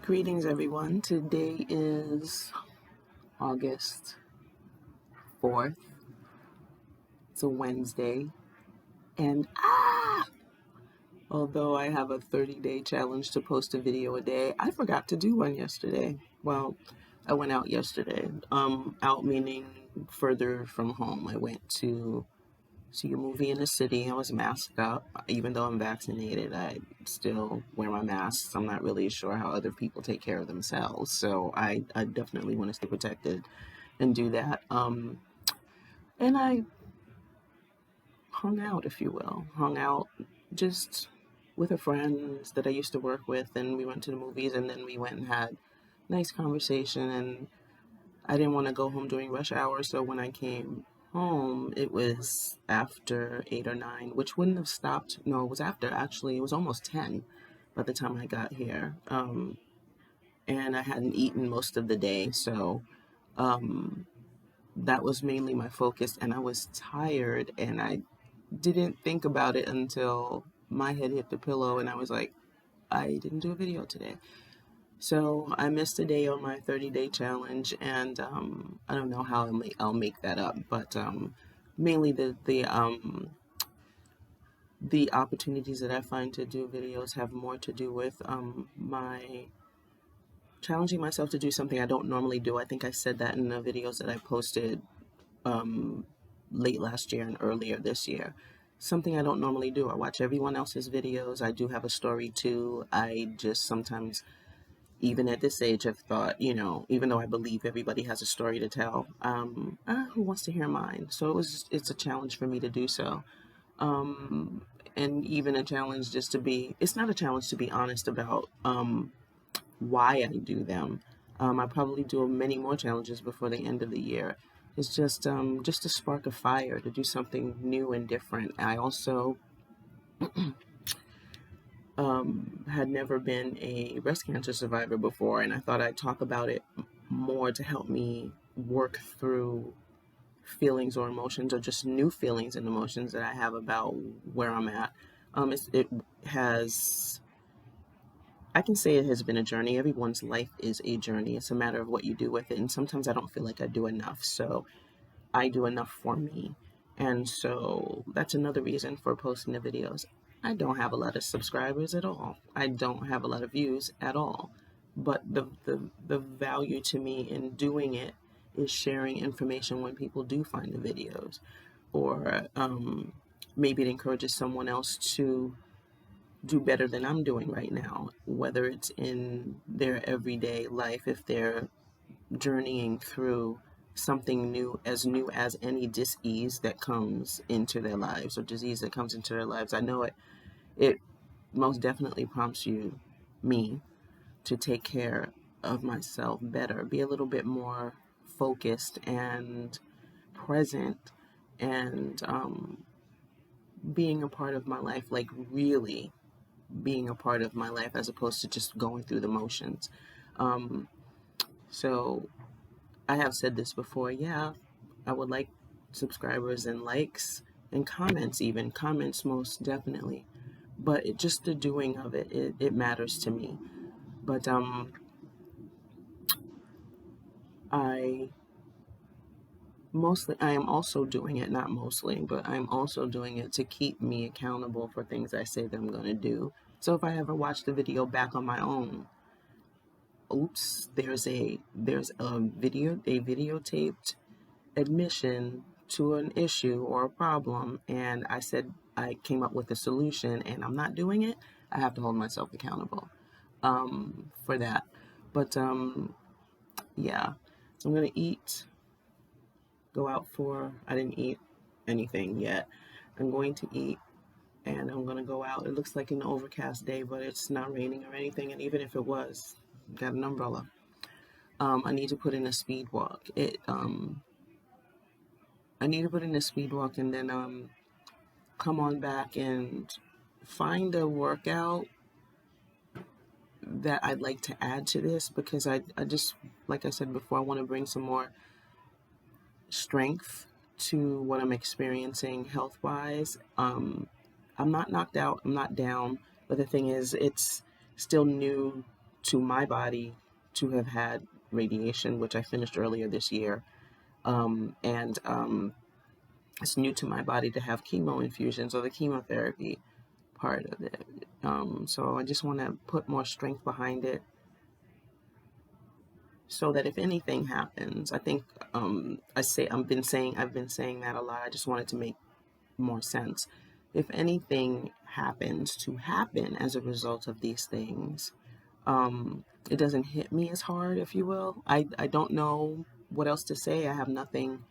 Greetings, everyone. Today is August 4th. It's a Wednesday. And although I have a 30-day challenge to post a video a day, I forgot to do one yesterday. Well, I went out yesterday. Out meaning further from home. I went to see a movie in the city. I was masked up. Even though I'm vaccinated, I still wear my masks. I'm not really sure how other people take care of themselves. So I definitely want to stay protected and do that. And I hung out, if you will, hung out just with a friend that I used to work with, and we went to the movies, and then we went and had nice conversation. And I didn't want to go home during rush hour, so when I came home, it was after 8 or 9, which wouldn't have stopped. No, it was after, actually. It was almost 10 by the time I got here. And I hadn't eaten most of the day, so that was mainly my focus. And I was tired, and I didn't think about it until my head hit the pillow, and I was like, I didn't do a video today. So I missed a day on my 30-day challenge, and I don't know how I'll make that up, but mainly the opportunities that I find to do videos have more to do with my challenging myself to do something I don't normally do. I think I said that in the videos that I posted late last year and earlier this year. Something I don't normally do. I watch everyone else's videos. I do have a story too. I just sometimes, even at this age, have thought, even though I believe everybody has a story to tell, who wants to hear mine? So it's a challenge for me to do so. And even a challenge just to be, it's not a challenge to be honest about why I do them. I probably do many more challenges before the end of the year. It's just to spark a fire, to do something new and different. I also had never been a breast cancer survivor before, and I thought I'd talk about it more to help me work through feelings or emotions, or just new feelings and emotions that I have about where I'm at. It has, I can say it has been a journey. Everyone's life is a journey. It's a matter of what you do with it. And sometimes I don't feel like I do enough. So I do enough for me. And so that's another reason for posting the videos. I don't have a lot of subscribers at all. I don't have a lot of views at all. But the value to me in doing it is sharing information when people do find the videos. Or maybe it encourages someone else to do better than I'm doing right now, whether it's in their everyday life, if they're journeying through something new as any disease that comes into their lives, or disease that comes into their lives. I know it most definitely prompts me to take care of myself better, be a little bit more focused and present, and being a part of my life, like really being a part of my life, as opposed to just going through the motions. So I have said this before. Yeah, I would like subscribers and likes and comments, even comments, most definitely. But just the doing of it matters to me. But I I am also doing it, not mostly, but I'm also doing it to keep me accountable for things I say that I'm going to do. So if I ever watch the video back on my own, oops, there's a videotaped admission to an issue or a problem, and I said I came up with a solution and I'm not doing it. I have to hold myself accountable for that. But yeah, so I'm gonna go out for, I didn't eat anything yet. I'm going to eat, and I'm gonna go out. It looks like an overcast day, but it's not raining or anything, and even if it was, got an umbrella. I need to put in a speed walk. I need to put in a speed walk, and then come on back and find a workout that I'd like to add to this, because I just, like I said before, I want to bring some more strength to what I'm experiencing health wise. I'm not knocked out, I'm not down, but the thing is, it's still new to my body to have had radiation, which I finished earlier this year. And it's new to my body to have chemo infusions or the chemotherapy part of it. So I just want to put more strength behind it so that if anything happens, I think I've been saying that a lot. I just want it to make more sense. If anything happens to happen as a result of these things, it doesn't hit me as hard, if you will. I don't know what else to say. I have nothing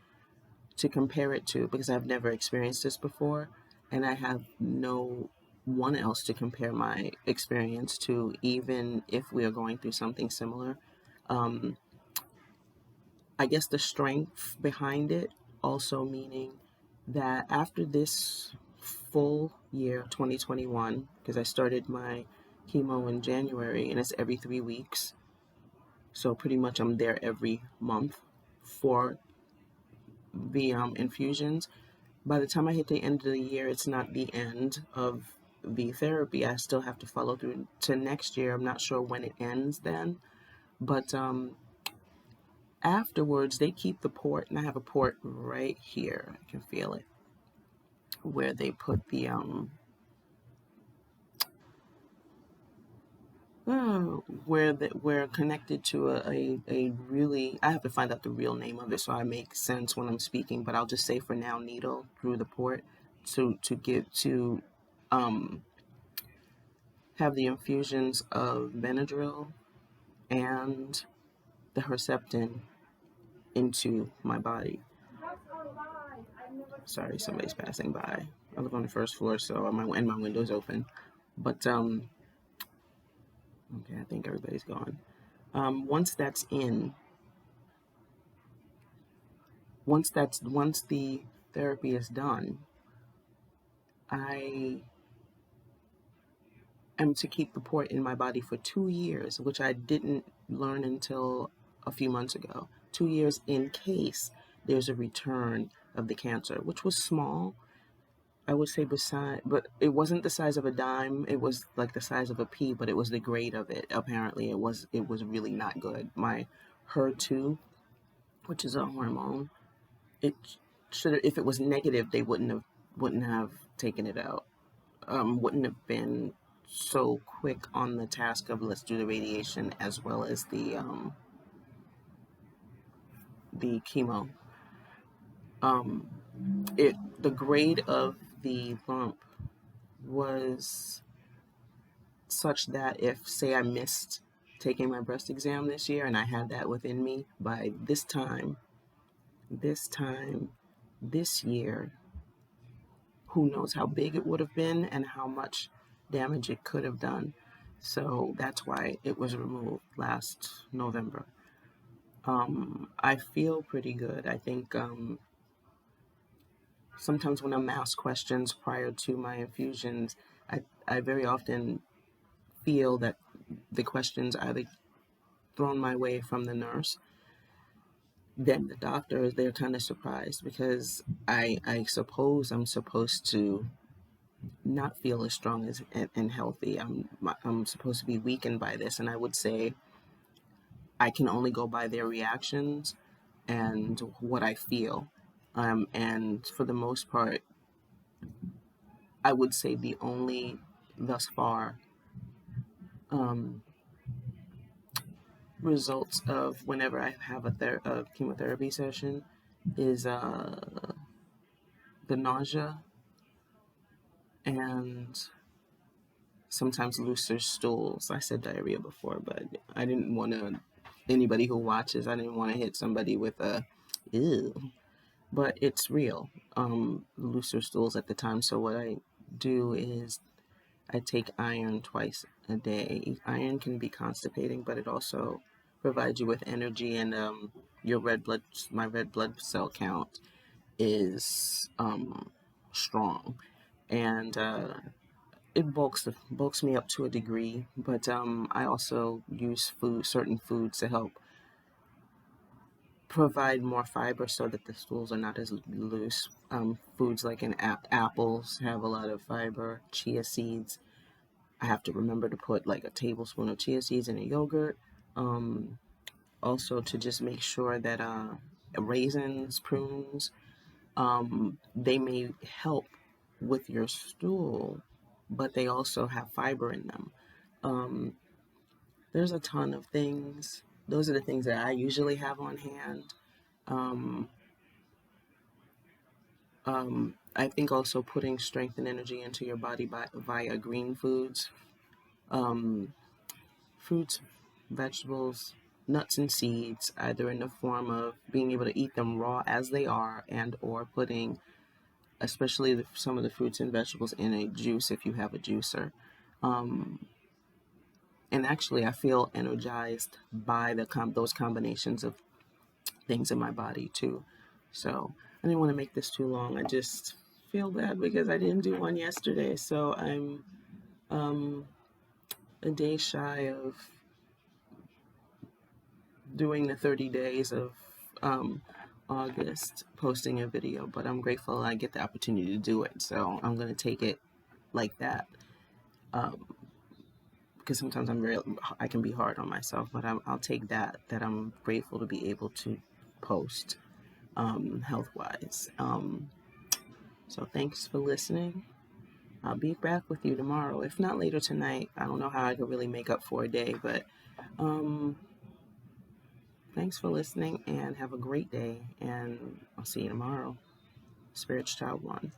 to compare it to because I've never experienced this before, and I have no one else to compare my experience to, even if we are going through something similar. Um, I guess the strength behind it also meaning that after this full year, 2021, because I started my chemo in January and it's every 3 weeks. So pretty much I'm there every month for the infusions. By the time I hit the end of the year, it's not the end of the therapy. I still have to follow through to next year. I'm not sure when it ends then, but afterwards they keep the port, and I have a port right here. I can feel it where they put the we're connected to a really, I have to find out the real name of it so I make sense when I'm speaking, but I'll just say for now needle through the port to give to um have the infusions of Benadryl and the Herceptin into my body. Sorry, somebody's passing by. I live on the first floor, so my window's open. But okay, I think everybody's gone. Once that's in, once the therapy is done, I am to keep the port in my body for 2 years, which I didn't learn until a few months ago. 2 years in case there's a return of the cancer, which was small. I would say but it wasn't the size of a dime. It was like the size of a pea, but it was the grade of it. Apparently, it was really not good. My HER2, which is a hormone, it should, if it was negative, they wouldn't have taken it out. Wouldn't have been so quick on the task of let's do the radiation as well as the chemo. Um, the grade of the lump was such that if, say, I missed taking my breast exam this year and I had that within me by this year, who knows how big it would have been and how much damage it could have done. So that's why it was removed last November. I feel pretty good. I think sometimes when I'm asked questions prior to my infusions, I very often feel that the questions either thrown my way from the nurse, then the doctor, they're kind of surprised because I suppose I'm supposed to not feel as strong as and healthy. I'm supposed to be weakened by this, and I would say I can only go by their reactions and what I feel. And for the most part, I would say the only thus far um, results of whenever I have a chemotherapy session is the nausea and sometimes looser stools. I said diarrhea before, but I didn't want to, anybody who watches, I didn't want to hit somebody with a, ew. But it's real, looser stools at the time. So what I do is I take iron twice a day. Iron can be constipating, but it also provides you with energy, and my red blood cell count is strong, and it bulks me up to a degree. But I also use certain foods to help provide more fiber so that the stools are not as loose. Foods like apples have a lot of fiber, chia seeds, I have to remember to put like a tablespoon of chia seeds in a yogurt. Um, Also to just make sure that raisins, prunes, they may help with your stool, but they also have fiber in them. Um, there's a ton of things. Those are the things that I usually have on hand. Um, I think also putting strength and energy into your body via green foods, um, fruits, vegetables, nuts and seeds, either in the form of being able to eat them raw as they are, and or putting, especially some of the fruits and vegetables, in a juice if you have a juicer. Um, and actually, I feel energized by those combinations of things in my body too. So I didn't want to make this too long. I just feel bad because I didn't do one yesterday. So I'm um, a day shy of doing the 30 days of um, August posting a video, but I'm grateful I get the opportunity to do it. So I'm going to take it like that. Because sometimes I can be hard on myself, but I'll take that I'm grateful to be able to post health wise. So thanks for listening. I'll be back with you tomorrow, if not later tonight. I don't know how I could really make up for a day, but um, thanks for listening and have a great day. And I'll see you tomorrow. Spirit's Child 1.